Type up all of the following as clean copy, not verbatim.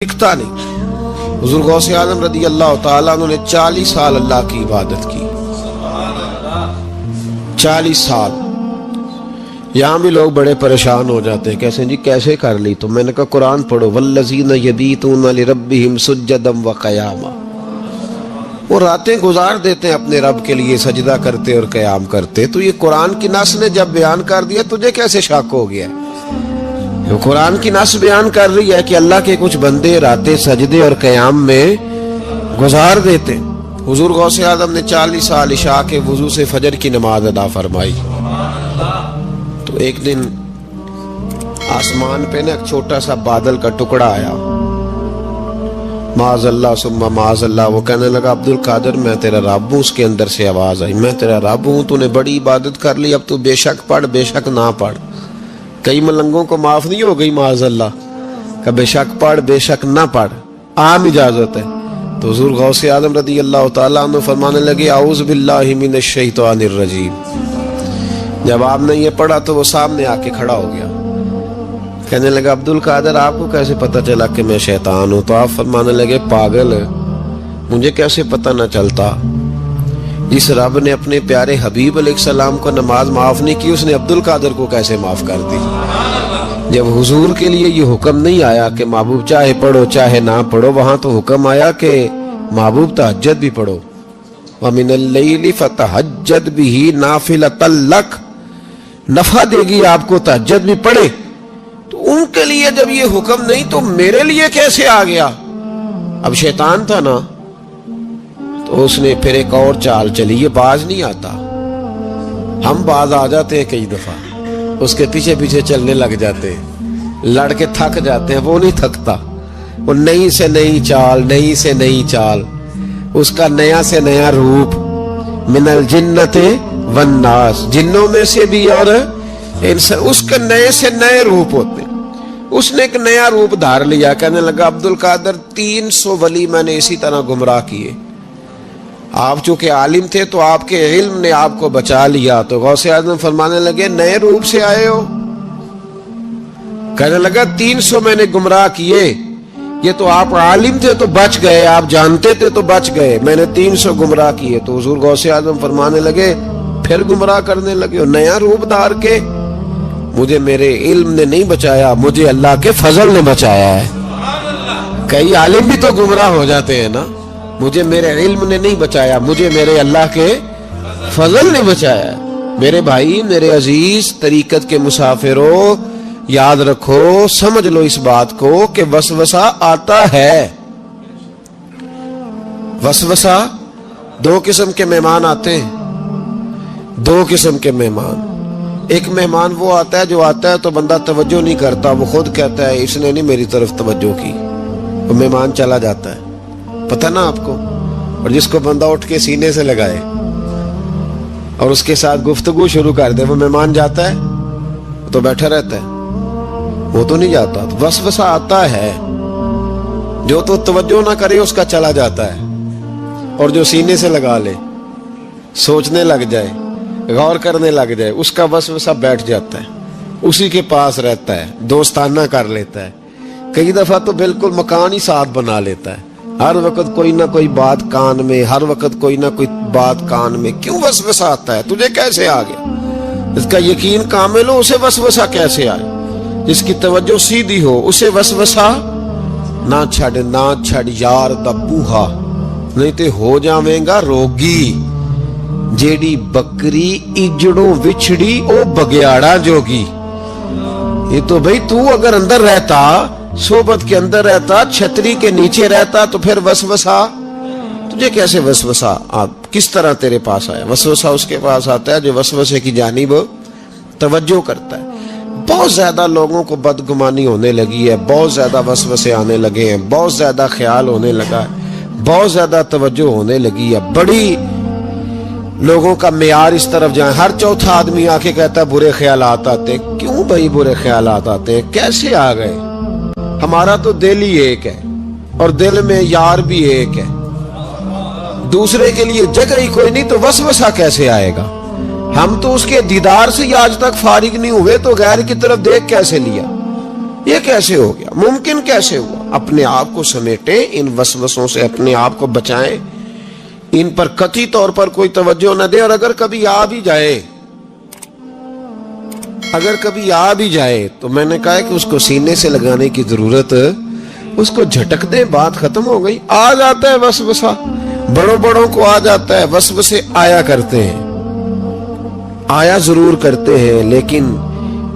دکھتا نہیں۔ حضور غوث اعظم رضی اللہ تعالیٰ عنہ نے 40 سال اللہ کی عبادت کی، 40 سال۔ یہاں بھی لوگ بڑے پریشان ہو جاتے ہیں، کیسے جی کیسے کر لی؟ تو میں نے کہا قرآن پڑھو، والذین یبیتون لربہم سجدا وقیاما۔ وہ راتیں گزار دیتے ہیں اپنے رب کے لیے سجدہ کرتے اور قیام کرتے۔ تو یہ قرآن کی نص نے جب بیان کر دیا، تجھے کیسے شک ہو گیا؟ قرآن کی نص بیان کر رہی ہے کہ اللہ کے کچھ بندے راتیں سجدے اور قیام میں گزار دیتے۔ حضور غوث اعظم نے 40 سال عشاء کے وضو سے فجر کی نماز ادا فرمائی۔ تو ایک دن آسمان پہ نا ایک چھوٹا سا بادل کا ٹکڑا آیا، معاذ اللہ ثم معاذ اللہ۔ وہ کہنے لگا عبد القادر میں تیرا رب ہوں۔ اس کے اندر سے آواز آئی، میں تیرا رب ہوں، تو نے بڑی عبادت کر لی، اب تو بے شک پڑھ بے شک نہ پڑھ۔ کئی ملنگوں کو معاف نہیں ہو گئی معاذ اللہ کہ بے شک پڑھ بے شک نہ پڑھ، عام اجازت ہے۔ تو حضور غوث اعظم رضی اللہ تعالیٰ عنہ فرمانے لگے اعوذ باللہ من الشیطان الرجیم۔ جب آپ نے یہ پڑھا تو وہ سامنے آ کے کھڑا ہو گیا، کہنے لگا عبد القادر آپ کو کیسے پتہ چلا کہ میں شیطان ہوں؟ تو آپ فرمانے لگے پاگل، مجھے کیسے پتہ نہ چلتا؟ جس رب نے اپنے پیارے حبیب علیہ السلام کو نماز معاف نہیں کی، اس نے عبد القادر کو کیسے معاف کر دی؟ جب حضور کے لیے یہ حکم نہیں آیا کہ محبوب چاہے پڑھو چاہے نہ پڑھو، وہاں تو حکم آیا کہ محبوب تہجد بھی پڑھو، وَمِنَ اللَّيْلِ فَتَہجد بِهِ نَافِلَةً لَكَ، نفع دے گی آپ کو، تہجد بھی پڑھے۔ تو ان کے لیے جب یہ حکم نہیں تو میرے لیے کیسے آ گیا؟ اب شیطان تھا نا، تو اس نے پھر ایک اور چال چلی، یہ باز نہیں آتا، ہم باز آ جاتے ہیں کئی دفعہ، اس کے پیچھے پیچھے چلنے لگ جاتے ہیں، لڑ کے تھک جاتے ہیں، وہ نہیں تھکتا، وہ نئی سے نئی چال، نئی سے نئی چال، اس کا نیا سے نیا روپ، من الجنت والناس، جنوں میں سے بھی اور اس کے نئے سے نئے روپ ہوتے ہیں۔ اس نے ایک نیا روپ دھار لیا، کہنے لگا عبد القادر 300 ولی میں نے اسی طرح گمراہ کیے، آپ چونکہ عالم تھے تو آپ کے علم نے آپ کو بچا لیا۔ تو غوث اعظم فرمانے لگے نئے روپ سے آئے ہو؟ کہنے لگا 300 میں نے گمراہ کیے، یہ تو آپ عالم تھے تو بچ گئے، آپ جانتے تھے تو بچ گئے، میں نے 300 گمراہ کیے۔ تو حضور غوث اعظم فرمانے لگے پھر گمراہ کرنے لگے ہو نیا روپ دھار کے؟ مجھے میرے علم نے نہیں بچایا، مجھے اللہ کے فضل نے بچایا ہے۔ کئی عالم بھی تو گمراہ ہو جاتے ہیں نا، مجھے میرے علم نے نہیں بچایا، مجھے میرے اللہ کے فضل نے بچایا۔ میرے بھائی، میرے عزیز طریقت کے مسافروں، یاد رکھو، سمجھ لو اس بات کو کہ وسوسہ آتا ہے۔ وسوسہ، دو قسم کے مہمان آتے ہیں، دو قسم کے مہمان۔ ایک مہمان وہ آتا ہے جو آتا ہے تو بندہ توجہ نہیں کرتا، وہ خود کہتا ہے اس نے نہیں میری طرف توجہ کی، وہ مہمان چلا جاتا ہے، پتہ نا آپ کو۔ اور جس کو بندہ اٹھ کے سینے سے لگائے اور اس کے ساتھ گفتگو شروع کر دے، وہ مہمان جاتا ہے؟ تو بیٹھا رہتا ہے، وہ تو نہیں جاتا۔ تو وسوسہ آتا ہے، جو تو توجہ نہ کرے اس کا چلا جاتا ہے، اور جو سینے سے لگا لے، سوچنے لگ جائے، غور کرنے لگ جائے، اس کا وسوسہ بیٹھ جاتا ہے، اسی کے پاس رہتا ہے، دوستانہ کر لیتا ہے، کئی دفعہ تو بالکل مکان ہی ساتھ بنا لیتا ہے، ہر وقت کوئی نہ کوئی بات کان میں، ہر وقت کوئی نہ کوئی بات کان میں۔ کیوں وسوسہ آتا ہے؟ تجھے کیسے آ گیا؟ جس کا یقین کامل ہو اسے وسوسہ کیسے آئے؟ جس کی توجہ سیدھی ہو اسے وسوسہ نہ چھڑ یار دا بوہا، نہیں تے ہو جاویں گا روگی، جیڑی بکری اجڑوں وچھڑی او بگیاڑا جوگی۔ یہ تو بھئی تو اگر اندر رہتا، صحبت کے اندر رہتا، چھتری کے نیچے رہتا، تو پھر وسوسہ تجھے کیسے وسوسہ کس طرح تیرے پاس آیا؟ وسوسہ اس کے پاس آتا ہے جو وسوسے کی جانب توجہ کرتا ہے۔ بہت زیادہ لوگوں کو بدگمانی ہونے لگی ہے، بہت زیادہ وسوسے آنے لگے ہیں، بہت زیادہ خیال ہونے لگا ہے، بہت زیادہ توجہ ہونے لگی ہے، بڑی لوگوں کا معیار اس طرف جائیں، ہر چوتھا آدمی آ کے کہتا ہے برے خیالات آتے ہیں۔ کیوں بھائی برے خیالات آتے ہیں؟ کیسے آ گئے؟ ہمارا تو دل ہی ایک ہے، اور دل میں یار بھی ایک ہے، دوسرے کے لیے جگہ ہی کوئی نہیں، تو وسوسہ کیسے آئے گا؟ ہم تو اس کے دیدار سے آج تک فارغ نہیں ہوئے، تو غیر کی طرف دیکھ کیسے لیا؟ یہ کیسے ہو گیا؟ ممکن کیسے ہوا؟ اپنے آپ کو سمیٹیں، ان وسوسوں سے اپنے آپ کو بچائیں، ان پر قطعی طور پر کوئی توجہ نہ دیں، اور اگر کبھی آ بھی جائے تو میں نے کہا ہے کہ اس کو سینے سے لگانے کی ضرورت، اس کو جھٹک دیں، بات ختم ہو گئی۔ آ جاتا ہے وسوسہ، بڑوں کو آ جاتا ہے، وسوسے آیا کرتے ہیں، آیا ضرور کرتے ہیں، لیکن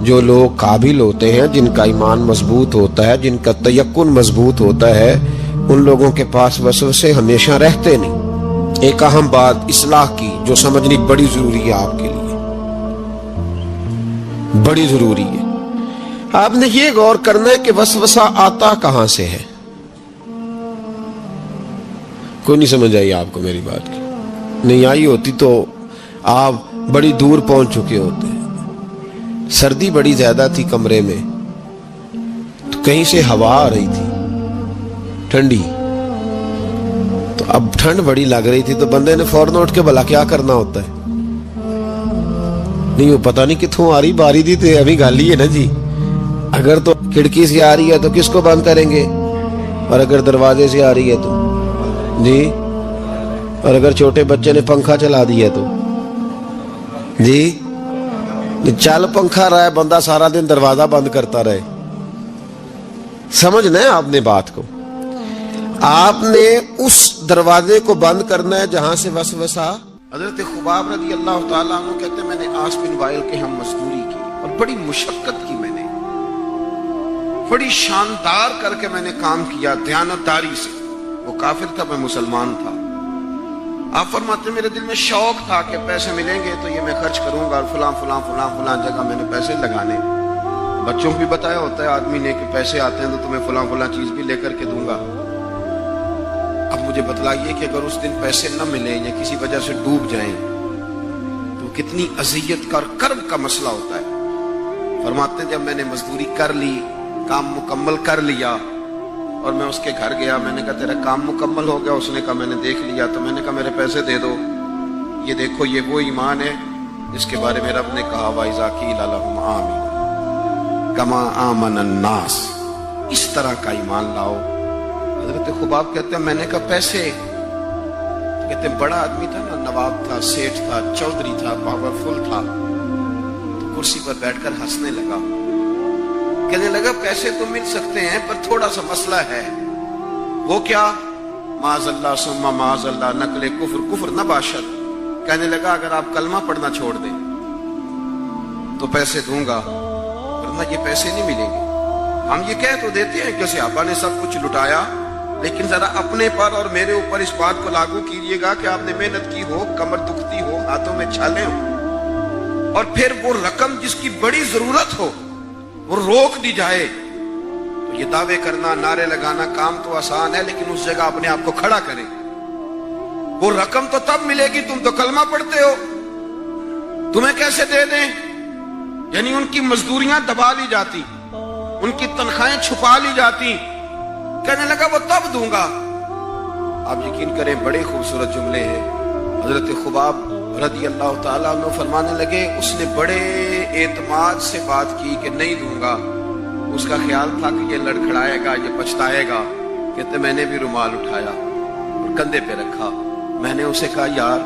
جو لوگ قابل ہوتے ہیں، جن کا ایمان مضبوط ہوتا ہے، جن کا تیقن مضبوط ہوتا ہے، ان لوگوں کے پاس وسوسے ہمیشہ رہتے نہیں۔ ایک اہم بات اصلاح کی جو سمجھنی بڑی ضروری ہے، آپ کے لیے بڑی ضروری ہے۔ آپ نے یہ غور کرنا ہے کہ وسوسہ آتا کہاں سے ہے۔ کوئی نہیں سمجھ آئی آپ کو میری بات کی؟ نہیں آئی ہوتی تو آپ بڑی دور پہنچ چکے ہوتے ہیں۔ سردی بڑی زیادہ تھی کمرے میں، تو کہیں سے ہوا آ رہی تھی ٹھنڈی، تو اب ٹھنڈ بڑی لگ رہی تھی، تو بندے نے فوراً اٹھ کے بھلا کیا کرنا ہوتا ہے؟ نہیں وہ پتہ نہیں کتوں آ رہی، باری دی تو ابھی گالی ہے نا جی۔ اگر تو کھڑکی سے آ رہی ہے تو کس کو بند کریں گے، اور اگر دروازے سے آ رہی ہے تو جی، اور اگر چھوٹے بچے نے پنکھا چلا دیا تو جی، چل پنکھا رہا ہے، بندہ سارا دن دروازہ بند کرتا رہے؟ سمجھنا ہے آپ نے بات کو، آپ نے اس دروازے کو بند کرنا ہے جہاں سے وسوسہ۔ حضرت خباب رضی اللہ تعالیٰ عنہ کہتے ہیں میں نے عاص بن وائل کے ہم مزدوری کی اور بڑی مشقت کی، میں نے بڑی شاندار کر کے میں نے کام کیا دیانتداری سے۔ وہ کافر تھا، میں مسلمان تھا۔ آپ فرماتے ہیں میرے دل میں شوق تھا کہ پیسے ملیں گے تو یہ میں خرچ کروں گا، اور فلاں فلاں فلاں فلاں جگہ میں نے پیسے لگانے۔ بچوں کو بھی بتایا ہوتا ہے آدمی نے کہ پیسے آتے ہیں تو تمہیں فلاں فلاں چیز بھی لے کر کے دوں گا۔ اب مجھے بتلائیے کہ اگر اس دن پیسے نہ ملیں یا کسی وجہ سے ڈوب جائیں تو کتنی اذیت کا اور کرب کا مسئلہ ہوتا ہے۔ فرماتے ہیں جب میں نے مزدوری کر لی، کام مکمل کر لیا، اور میں اس کے گھر گیا، میں نے کہا تیرا کام مکمل ہو گیا؟ اس نے کہا میں نے دیکھ لیا۔ تو میں نے کہا میرے پیسے دے دو۔ یہ دیکھو یہ وہ ایمان ہے جس کے بارے میں رب نے کہا وَإِذَا قِيلَ لَهُمْ آمِنُوا كَمَا آمَنَ النَّاسُ، اس طرح کا ایمان لاؤ۔ حضرت خباب کہتے ہیں میں نے کہا پیسے؟ کہتے ہیں بڑا آدمی تھا نا، نواب تھا، سیٹھ تھا، چودھری تھا، پاورفل تھا، تو کرسی پر بیٹھ کر ہنسنے لگا، کہنے لگا پیسے تو مل سکتے ہیں پر تھوڑا سا مسئلہ ہے۔ وہ کیا؟ معاذ اللہ ثم معاذ اللہ نقل کفر نہ باشد۔ کہنے لگا اگر آپ کلمہ پڑھنا چھوڑ دیں تو پیسے دوں گا، ورنہ یہ پیسے نہیں ملیں گے۔ ہم یہ کہہ تو دیتے ہیں کہ صحابہ نے سب کچھ لٹایا، لیکن ذرا اپنے پر اور میرے اوپر اس بات کو لاگو کیجیے گا کہ آپ نے محنت کی ہو، کمر دکھتی ہو، ہاتھوں میں چھالے ہوں، اور پھر وہ رقم جس کی بڑی ضرورت ہو وہ روک دی جائے، تو یہ دعوے کرنا، نعرے لگانا کام تو آسان ہے، لیکن اس جگہ اپنے آپ کو کھڑا کریں۔ وہ رقم تو تب ملے گی، تم تو کلمہ پڑھتے ہو، تمہیں کیسے دے دیں؟ یعنی ان کی مزدوریاں دبا لی جاتی، ان کی تنخواہیں چھپا لی جاتی۔ کہنے لگا وہ تب دوں گا۔ آپ یقین کریں بڑے خوبصورت جملے ہیں۔ حضرت خباب رضی اللہ تعالیٰ عنہ فرمانے لگے اس نے بڑے اعتماد سے بات کی کہ نہیں دوں گا۔ اس کا خیال تھا کہ یہ لڑکھڑائے گا، یہ پچھتائے گا۔ کہتے میں نے بھی رومال اٹھایا اور کندھے پہ رکھا، میں نے اسے کہا یار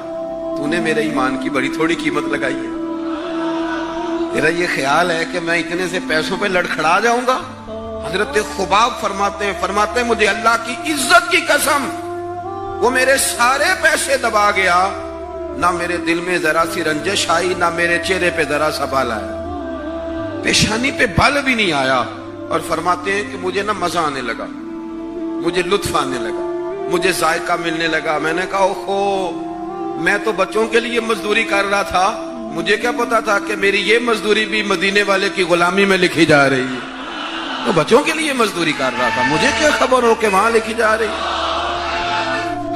تو نے میرے ایمان کی بڑی تھوڑی قیمت لگائی ہے، تیرا یہ خیال ہے کہ میں اتنے سے پیسوں پہ لڑکھڑا جاؤں گا؟ حضرت خباب فرماتے ہیں مجھے اللہ کی عزت کی قسم وہ میرے سارے پیسے دبا گیا، نہ میرے دل میں ذرا سی رنجش آئی، نہ میرے چہرے پہ ذرا سا بال آیا، پیشانی پہ بال بھی نہیں آیا۔ اور فرماتے ہیں کہ مجھے نہ مزہ آنے لگا، مجھے لطف آنے لگا، مجھے ذائقہ ملنے لگا۔ میں نے کہا اوہو، میں تو بچوں کے لیے مزدوری کر رہا تھا، مجھے کیا پتا تھا کہ میری یہ مزدوری بھی مدینے والے کی غلامی میں لکھی جا رہی ہے۔ تو بچوں کے لیے مزدوری کر رہا تھا، مجھے کیا خبر ہو کہ وہاں لکھی جا رہی ہے۔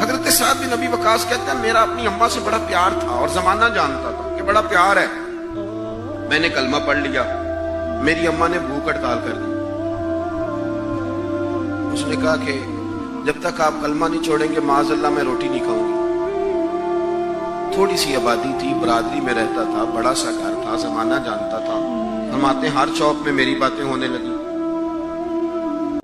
حضرت سعد بن ابی وقاص کہتے ہیں میرا اپنی اماں سے بڑا پیار تھا اور زمانہ جانتا تھا کہ بڑا پیار ہے۔ میں نے کلمہ پڑھ لیا، میری اماں نے بھوک ہڑتال کر دی۔ اس نے کہا کہ جب تک آپ کلمہ نہیں چھوڑیں گے معاذ اللہ میں روٹی نہیں کھاؤں گی۔ تھوڑی سی آبادی تھی، برادری میں رہتا تھا، بڑا سا گھر تھا، زمانہ جانتا تھا۔ فرماتے ہیں ہر چوک میں میری باتیں ہونے لگی،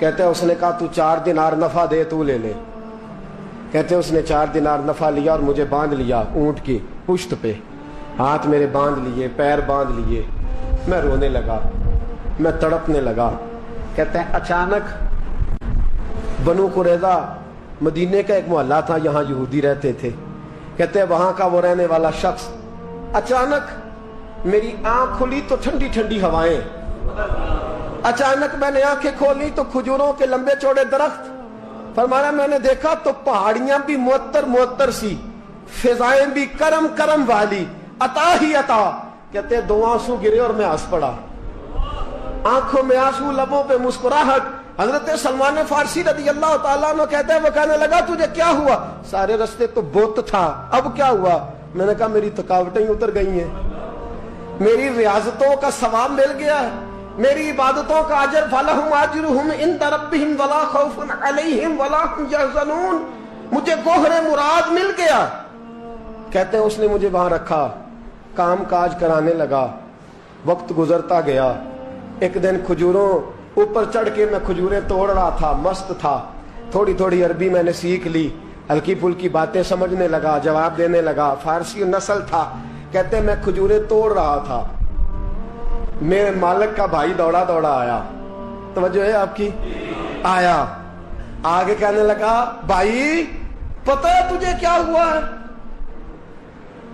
کہتے ہیں اس نے کہا تو 4 دینار نفع دے تو لے لے. کہتے ہیں اس نے 4 دینار نفع لیا اور مجھے باندھ لیا اونٹ کی پشت پہ, ہاتھ میرے باندھ لیے, پیر باندھ لیے. میں رونے لگا, میں تڑپنے لگا. کہتے ہیں اچانک بنو قریظہ مدینے کا ایک محلہ تھا, یہاں یہودی رہتے تھے. کہتے ہیں وہاں کا وہ رہنے والا شخص, اچانک میری آنکھ کھلی تو ٹھنڈی ٹھنڈی ہوائیں, اچانک میں نے آنکھیں کھولی تو کھجوروں کے لمبے چوڑے درخت. فرمایا میں نے دیکھا تو پہاڑیاں بھی معطر سی, فضائیں بھی کرم کرم والی, عطا ہی عطا. کہتے ہیں 2 آنسو گرے اور میں ہنس پڑا, آنکھوں میں آنسو, لبوں پہ مسکراہٹ. حضرت سلمان فارسی رضی اللہ تعالیٰ عنہ کہتے ہیں وہ کہنے لگا تجھے کیا ہوا؟ سارے رستے تو بت تھا, اب کیا ہوا؟ میں نے کہا میری تھکاوٹیں اتر گئی ہیں, میری ریاضتوں کا ثواب مل گیا ہے, میری عبادتوں کا اجر فلہم اجرہم عند ربہم ولا خوف علیہم ولا هم یحزنون, مجھے گوہر مراد مل گیا. کہتے ہیں اس نے مجھے وہاں رکھا, کام کاج کرانے لگا, وقت گزرتا گیا. ایک دن کھجوروں اوپر چڑھ کے میں کھجوریں توڑ رہا تھا, مست تھا. تھوڑی تھوڑی عربی میں نے سیکھ لی, ہلکی پھلکی باتیں سمجھنے لگا, جواب دینے لگا. فارسی نسل تھا. کہتے ہیں میں کھجوریں توڑ رہا تھا, میرے مالک کا بھائی دوڑا دوڑا آیا, توجہ ہے آپ کی, آیا آگے کہنے لگا بھائی پتہ ہے تجھے کیا ہوا ہے؟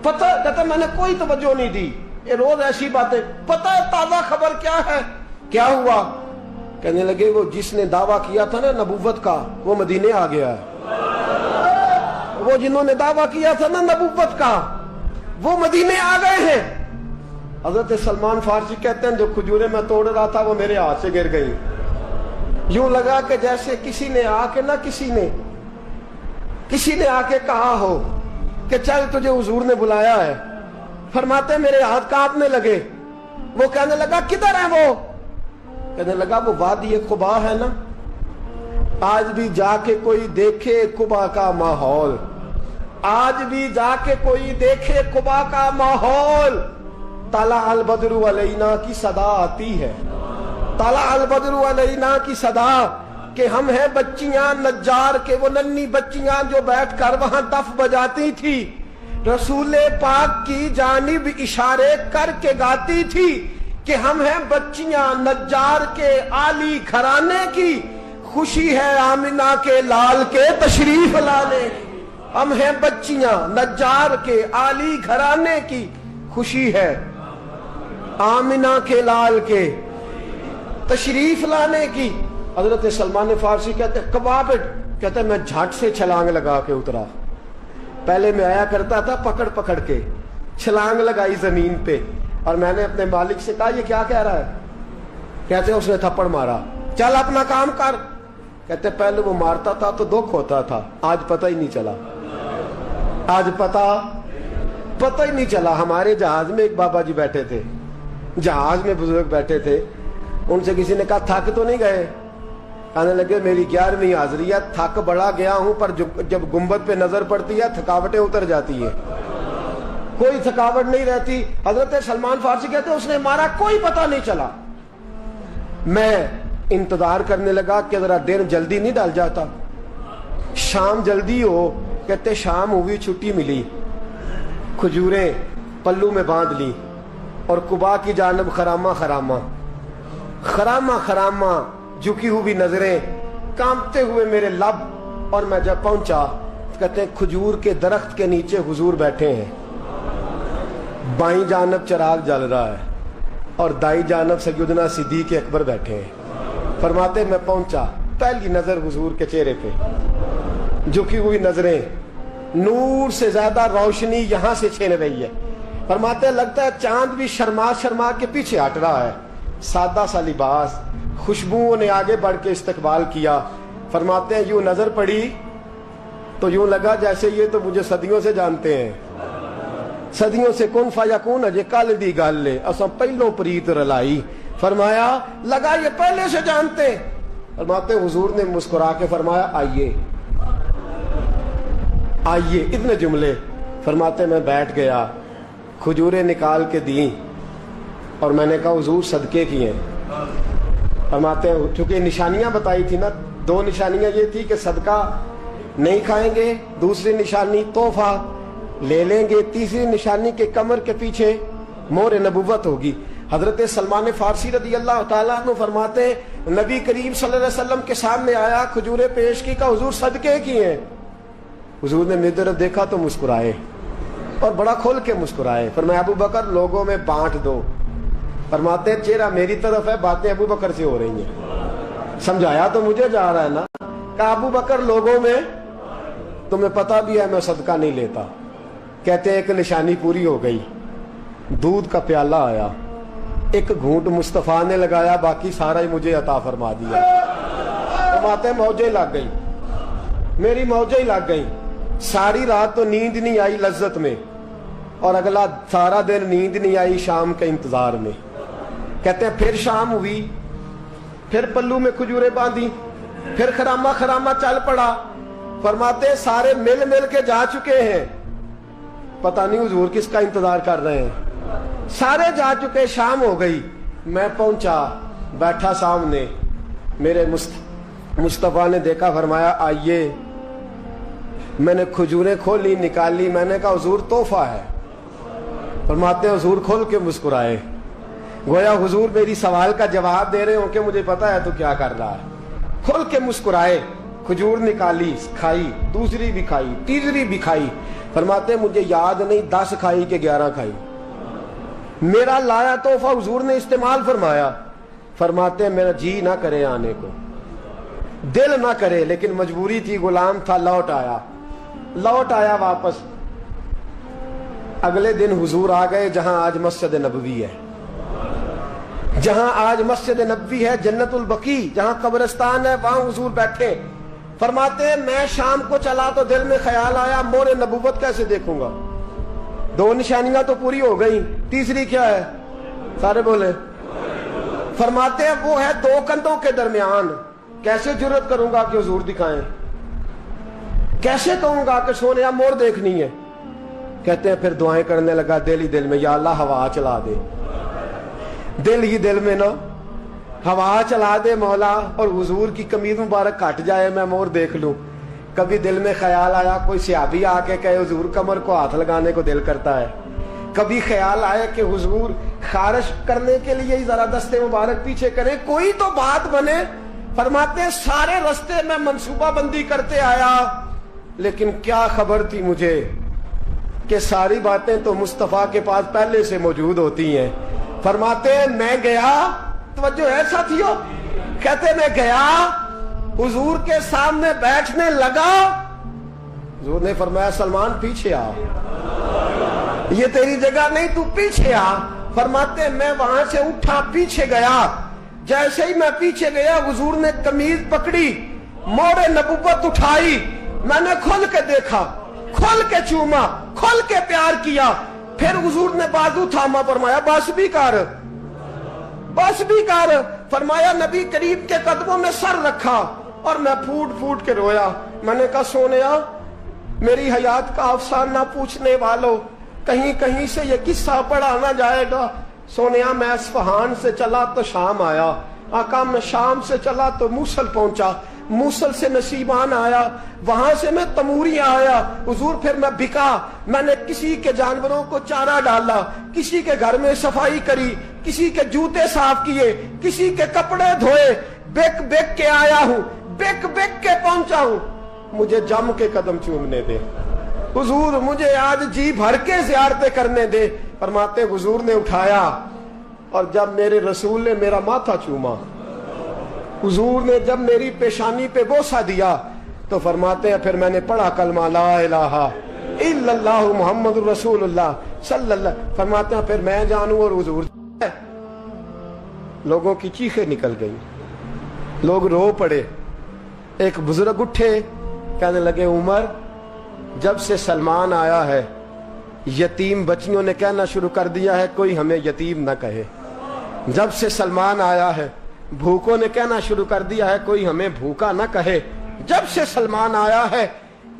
پتہ. کہتا میں نے کوئی توجہ نہیں دی, یہ روز ایسی باتیں. پتہ ہے تازہ خبر کیا ہے؟ کیا ہوا؟ کہنے لگے وہ جس نے دعویٰ کیا تھا نا نبوت کا وہ مدینے آ گیا ہے, وہ جنہوں نے دعویٰ کیا تھا نا نبوت کا وہ مدینے آ گئے ہیں. حضرت سلمان فارسی کہتے ہیں جو کھجوریں میں توڑ رہا تھا وہ میرے ہاتھ سے گر گئی. یوں لگا کہ جیسے کسی نے آ کے نہ کسی نے آ کے کہا ہو کہ چل تجھے حضور نے بلایا ہے. فرماتے میرے ہاتھ کانپنے لگے. وہ کہنے لگا کدھر ہے وہ؟ کہنے لگا وہ وادی قبا ہے نا, آج بھی جا کے کوئی دیکھے قبا کا ماحول, آج بھی جا کے کوئی دیکھے قبا کا ماحول. طلع البدر علینا کی صدا آتی ہے, طلع البدر علینا کی صدا, کہ ہم ہیں بچیاں نجار کے, وہ ننھی بچیاں جو بیٹھ کر وہاں دف بجاتی تھی, رسول پاک کی جانب اشارے کر کے گاتی تھی کہ ہم ہیں بچیاں نجار کے عالی گھرانے کی, خوشی ہے آمنہ کے لال کے تشریف لانے کی. ہم ہیں بچیاں نجار کے عالی گھرانے کی, خوشی ہے آمنہ کے لال کے تشریف لانے کی. حضرت سلمان فارسی کہتے کبابٹ, کہتے میں جھٹ سے چھلانگ لگا کے اترا. پہلے میں آیا کرتا تھا پکڑ پکڑ کے, چھلانگ لگائی زمین پہ, اور میں نے اپنے مالک سے کہا یہ کیا کہہ رہا ہے؟ کہتے اس نے تھپڑ مارا, چل اپنا کام کر. کہتے پہلے وہ مارتا تھا تو دکھ ہوتا تھا, آج پتہ ہی نہیں چلا, آج پتہ ہی نہیں چلا. ہمارے جہاز میں ایک بابا جی بیٹھے تھے, جہاز میں بزرگ بیٹھے تھے, ان سے کسی نے کہا تھک تو نہیں گئے؟ کہنے لگے میری 11ویں حاضری ہے, تھک بڑا گیا ہوں پر جب گنبد پہ نظر پڑتی ہے تھکاوٹیں اتر جاتی ہیں, کوئی تھکاوٹ نہیں رہتی. حضرت سلمان فارسی کہتے ہیں اس نے مارا, کوئی پتہ نہیں چلا. میں انتظار کرنے لگا کہ ذرا دن جلدی نہیں ڈال جاتا, شام جلدی ہو. کہتے شام ہوئی, چھٹی ملی, کھجوریں پلو میں باندھ لی اور قبا کی جانب خرامہ جھکی ہوئی نظریں, کانپتے ہوئے میرے لب. اور میں جب پہنچا کہتے ہیں کھجور کے درخت کے نیچے حضور بیٹھے ہیں, بائیں جانب چراغ جل رہا ہے اور دائیں جانب سیدنا صدیق اکبر بیٹھے ہیں. فرماتے میں پہنچا, پہلی نظر حضور کے چہرے پہ, جھکی ہوئی نظریں, نور سے زیادہ روشنی یہاں سے چھین رہی ہے. فرماتے لگتا ہے چاند بھی شرما کے پیچھے ہٹ رہا ہے. سادہ سا لباس, خوشبوؤں نے آگے بڑھ کے استقبال کیا. فرماتے ہیں یوں نظر پڑی تو یوں لگا جیسے یہ تو مجھے صدیوں سے جانتے ہیں, صدیوں سے کن فیکون اجے کل دی گل لے اساں پہلوں پریت رلائی. فرمایا لگا یہ پہلے سے جانتے. فرماتے حضور نے مسکرا کے فرمایا آئیے, اتنے جملے. فرماتے میں بیٹھ گیا, کھجوریں نکال کے دیں اور میں نے کہا حضور صدقے کی ہیں. فرماتے ہیں چونکہ نشانیاں بتائی تھی نا، 2 نشانیاں یہ تھی کہ صدقہ نہیں کھائیں گے، دوسری نشانی تحفہ لے لیں گے، تیسری نشانی کے کمر کے پیچھے مہر نبوت ہوگی۔ حضرت سلمان فارسی رضی اللہ تعالیٰ عنہ فرماتے ہیں نبی کریم صلی اللہ علیہ وسلم کے سامنے آیا، کھجوریں پیش کی، کہا حضور صدقے کی ہیں۔ حضور نے میری طرف دیکھا تو مسکرائے اور بڑا کھول کے مسکرائے، فرمایا ابو بکر لوگوں میں بانٹ دو۔ فرماتے ہیں چہرہ میری طرف ہے، باتیں ابو بکر سے ہو رہی ہیں، سمجھایا تو مجھے جا رہا ہے نا۔ کہا ابو بکر لوگوں میں تمہیں پتہ بھی ہے میں صدقہ نہیں لیتا۔ کہتے ہیں ایک نشانی پوری ہو گئی، دودھ کا پیالہ آیا، ایک گھونٹ مصطفیٰ نے لگایا، باقی سارا ہی مجھے عطا فرما دیا۔ فرماتے ہیں موجیں لگ گئی، میری موجیں لگ گئی، ساری رات تو نیند نہیں آئی لذت میں، اور اگلا سارا دن نیند نہیں آئی شام کے انتظار میں۔ کہتے ہیں پھر شام ہوئی، پھر پلو میں کھجوریں باندھی، پھر خرامہ خرامہ چل پڑا۔ فرماتے ہیں سارے مل مل کے جا چکے ہیں، پتہ نہیں حضور کس کا انتظار کر رہے ہیں، سارے جا چکے، شام ہو گئی، میں پہنچا، بیٹھا سامنے، میرے مصطفیٰ نے دیکھا، فرمایا آئیے۔ میں نے کھجوریں کھولی، نکالی، میں نے کہا حضور تحفہ ہے۔ فرماتے ہیں حضور کھول کے مسکرائے، گویا حضور میری سوال کا جواب دے رہے ہوں کہ مجھے پتا ہے تو کیا کر رہا ہے۔ کھول کے مسکرائے، کھجور نکالی، کھائی، دوسری بھی کھائی، تیسری بھی کھائی۔ فرماتے ہیں مجھے یاد نہیں 10 کھائی کہ 11 کھائی۔ میرا لایا تحفہ حضور نے استعمال فرمایا۔ فرماتے ہیں میرا جی نہ کرے آنے کو، دل نہ کرے، لیکن مجبوری تھی، غلام تھا، لوٹ آیا واپس۔ اگلے دن حضور آ گئے جہاں آج مسجد نبوی ہے، جہاں آج مسجد نبوی ہے، جنت البقیع جہاں قبرستان ہے، وہاں حضور بیٹھے۔ فرماتے ہیں میں شام کو چلا تو دل میں خیال آیا مہر نبوت کیسے دیکھوں گا، 2 نشانیاں تو پوری ہو گئی، تیسری کیا ہے؟ سارے بولے۔ فرماتے ہیں وہ ہے 2 کندھوں کے درمیان، کیسے جرت کروں گا کہ حضور دکھائیں، کیسے کہوں گا کہ سونیا مہر دیکھنی ہے۔ کہتے ہیں پھر دعائیں کرنے لگا دل ہی دل میں، یا اللہ ہوا چلا دے، دل ہی دل میں نا ہوا چلا دے مولا، اور حضور کی قمیض مبارک کٹ جائے میں مہر دیکھ لوں۔ کبھی دل میں خیال آیا کوئی صحابی آ کے کہے حضور کمر کو ہاتھ لگانے کو دل کرتا ہے، کبھی خیال آیا کہ حضور خارش کرنے کے لیے ہی ذرا دستے مبارک پیچھے کریں، کوئی تو بات بنے۔ فرماتے ہیں سارے رستے میں منصوبہ بندی کرتے آیا، لیکن کیا خبر تھی مجھے کہ ساری باتیں تو مصطفیٰ کے پاس پہلے سے موجود ہوتی ہیں۔ فرماتے ہیں میں گیا، توجہ ہے ساتھیوں، کہتے میں گیا، حضور کے سامنے بیٹھنے لگا، حضور نے فرمایا سلمان پیچھے آ، یہ تیری جگہ نہیں، تو پیچھے آ۔ فرماتے ہیں میں وہاں سے اٹھا، پیچھے گیا، جیسے ہی میں پیچھے گیا حضور نے قمیض پکڑی، مہر نبوت اٹھائی، میں نے کھل کے دیکھا، کھل کے چوما، کھل کے پیار کیا، پھر حضور نے بازو تھاما، فرمایا بس بھی کر، بس بھی کر۔ فرمایا نبی کریم کے قدموں میں سر رکھا اور میں پھوٹ پھوٹ کے رویا۔ میں نے کہا سونیا میری حیات کا افسانہ پوچھنے والوں، کہیں کہیں سے یہ قصہ پڑھا نہ جائے گا۔ سونیا میں اصفہان سے چلا تو شام آیا، آقا میں شام سے چلا تو موصل پہنچا، موصل سے نصیبان آیا، وہاں سے میں تموریاں آیا۔ حضور پھر میں بکا، میں نے کسی کے جانوروں کو چارہ ڈالا، کسی کے گھر میں صفائی کری، کسی کے جوتے صاف کیے، کسی کے کپڑے دھوئے، بک بک کے آیا ہوں، بک بک کے پہنچا ہوں، مجھے جم کے قدم چومنے دے حضور، مجھے آج جی بھر کے زیارتیں کرنے دے۔ فرماتے حضور نے اٹھایا اور جب میرے رسول نے میرا ماتھا چوما، حضور نے جب میری پیشانی پہ بوسہ دیا، تو فرماتے ہیں پھر میں نے پڑھا کلمہ لا الہ الا اللہ محمد رسول اللہ صلی اللہ۔ فرماتے ہیں پھر میں جانوں اور حضور۔ لوگوں کی چیخیں نکل گئی، لوگ رو پڑے۔ ایک بزرگ اٹھے، کہنے لگے عمر جب سے سلمان آیا ہے یتیم بچیوں نے کہنا شروع کر دیا ہے کوئی ہمیں یتیم نہ کہے، جب سے سلمان آیا ہے بھوکوں نے کہنا شروع کر دیا ہے کوئی ہمیں بھوکا نہ کہے، جب سے سلمان آیا ہے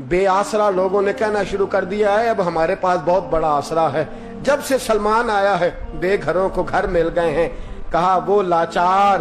بے آسرا لوگوں نے کہنا شروع کر دیا ہے اب ہمارے پاس بہت بڑا آسرا ہے، جب سے سلمان آیا ہے بے گھروں کو گھر مل گئے ہیں، کہا وہ لاچار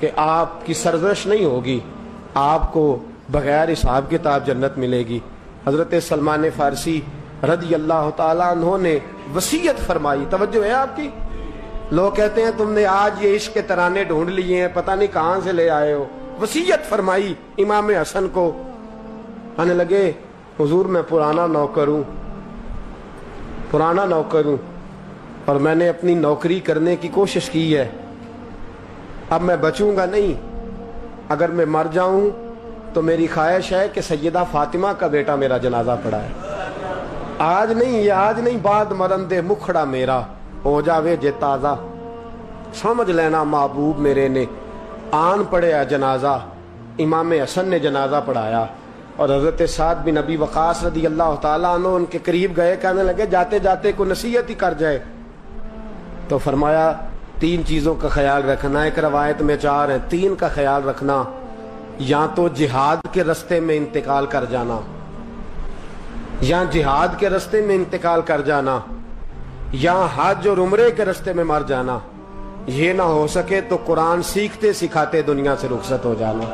کہ آپ کی سرزنش نہیں ہوگی، آپ کو بغیر حساب کتاب جنت ملے گی۔ حضرت سلمان فارسی رضی اللہ تعالیٰ عنہ نے وصیت فرمائی، توجہ ہے آپ کی؟ لوگ کہتے ہیں تم نے آج یہ عشق کے ترانے ڈھونڈ لیے ہیں، پتہ نہیں کہاں سے لے آئے ہو۔ وصیت فرمائی امام حسن کو، آنے لگے حضور میں پرانا نوکر ہوں، پرانا نوکر ہوں، اور میں نے اپنی نوکری کرنے کی کوشش کی ہے، اب میں بچوں گا نہیں، اگر میں مر جاؤں تو میری خواہش ہے کہ سیدہ فاطمہ کا بیٹا میرا جنازہ پڑھا ہے، آج نہیں، یہ آج نہیں، بعد مرن دے مکھڑا میرا ہو جاوے جے تازہ، سمجھ لینا محبوب میرے نے۔ آن پڑھیا جنازہ، امام حسن نے جنازہ پڑھایا، اور حضرت سعد بن ابی وقاص رضی اللہ تعالیٰ عنہ ان کے قریب گئے، کہنے لگے جاتے جاتے کو نصیحت ہی کر جائے، تو فرمایا 3 چیزوں کا خیال رکھنا، ایک روایت میں 4 ہیں، 3 کا خیال رکھنا، یا تو جہاد کے رستے میں انتقال کر جانا، یا جہاد کے رستے میں انتقال کر جانا، یا حج اور عمرے کے رستے میں مر جانا، یہ نہ ہو سکے تو قرآن سیکھتے سکھاتے دنیا سے رخصت ہو جانا۔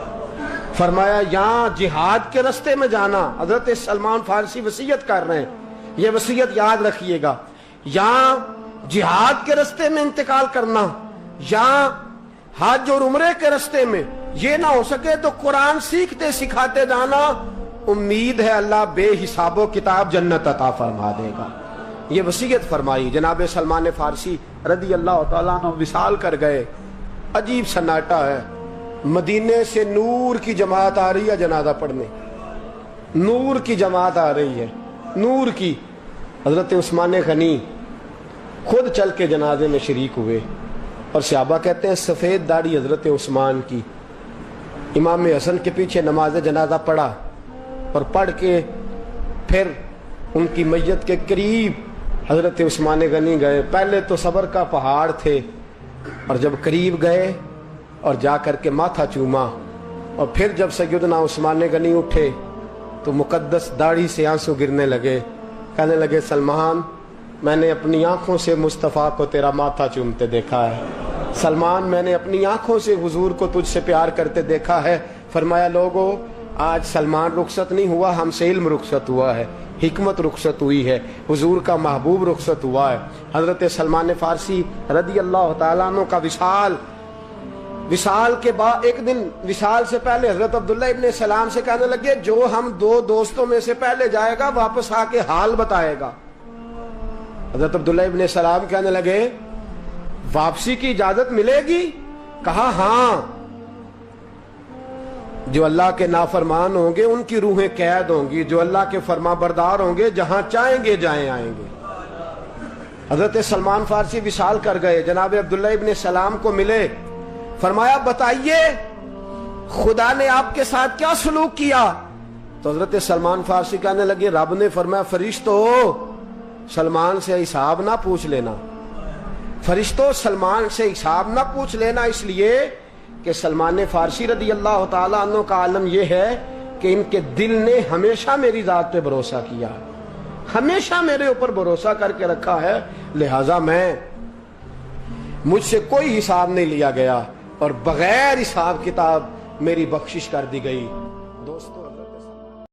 فرمایا یا جہاد کے رستے میں جانا، حضرت سلمان فارسی وصیت کر رہے ہیں، یہ وصیت یاد رکھیے گا، یا جہاد کے رستے میں انتقال کرنا، یا حج اور عمرے کے رستے میں، یہ نہ ہو سکے تو قرآن سیکھتے سکھاتے جانا، امید ہے اللہ بے حساب و کتاب جنت عطا فرما دے گا۔ یہ وصیت فرمائی۔ جناب سلمان فارسی رضی اللہ تعالیٰ عنہ وصال کر گئے، عجیب سناٹا ہے، مدینے سے نور کی جماعت آ رہی ہے جنازہ پڑھنے، نور کی جماعت آ رہی ہے، نور کی۔ حضرت عثمان غنی خود چل کے جنازے میں شریک ہوئے، اور صحابہ کہتے ہیں سفید داڑھی حضرت عثمان کی، امام حسن کے پیچھے نماز جنازہ پڑھا، اور پڑھ کے پھر ان کی میت کے قریب حضرت عثمان غنی گئے۔ پہلے تو صبر کا پہاڑ تھے، اور جب قریب گئے اور جا کر کے ماتھا چوما، اور پھر جب سیدنا عثمان غنی اٹھے تو مقدس داڑھی سے آنسو گرنے لگے، کہنے لگے سلمان میں نے اپنی آنکھوں سے مصطفیٰ کو تیرا ماتھا چومتے دیکھا ہے، سلمان میں نے اپنی آنکھوں سے حضور کو تجھ سے پیار کرتے دیکھا ہے۔ فرمایا لوگو آج سلمان رخصت نہیں ہوا، ہم سے علم رخصت ہوا ہے، حکمت رخصت ہوئی ہے، حضور کا محبوب رخصت ہوا ہے۔ حضرت سلمان فارسی رضی اللہ تعالیٰ عنہ کا وصال کے بعد ایک دن وصال سے پہلے حضرت عبداللہ ابن سلام سے کہنے لگے جو ہم 2 دوستوں میں سے پہلے جائے گا واپس آ کے حال بتائے گا۔ حضرت عبداللہ ابن سلام کہنے لگے واپسی کی اجازت ملے گی؟ کہا ہاں، جو اللہ کے نافرمان ہوں گے ان کی روحیں قید ہوں گی، جو اللہ کے فرما بردار ہوں گے جہاں چاہیں گے جائیں آئیں گے۔ حضرت سلمان فارسی وصال کر گئے، جناب عبداللہ ابن سلام کو ملے، فرمایا بتائیے خدا نے آپ کے ساتھ کیا سلوک کیا؟ تو حضرت سلمان فارسی کہنے لگے رب نے فرمایا فرشتو سلمان سے حساب نہ پوچھ لینا، فرشتوں سلمان سے حساب نہ پوچھ لینا، اس لیے کہ سلمان فارسی رضی اللہ تعالیٰ عنہ کا عالم یہ ہے کہ ان کے دل نے ہمیشہ میری ذات پہ بھروسہ کیا، ہمیشہ میرے اوپر بھروسہ کر کے رکھا ہے، لہٰذا مجھ سے کوئی حساب نہیں لیا گیا اور بغیر حساب کتاب میری بخشش کر دی گئی۔ دوستو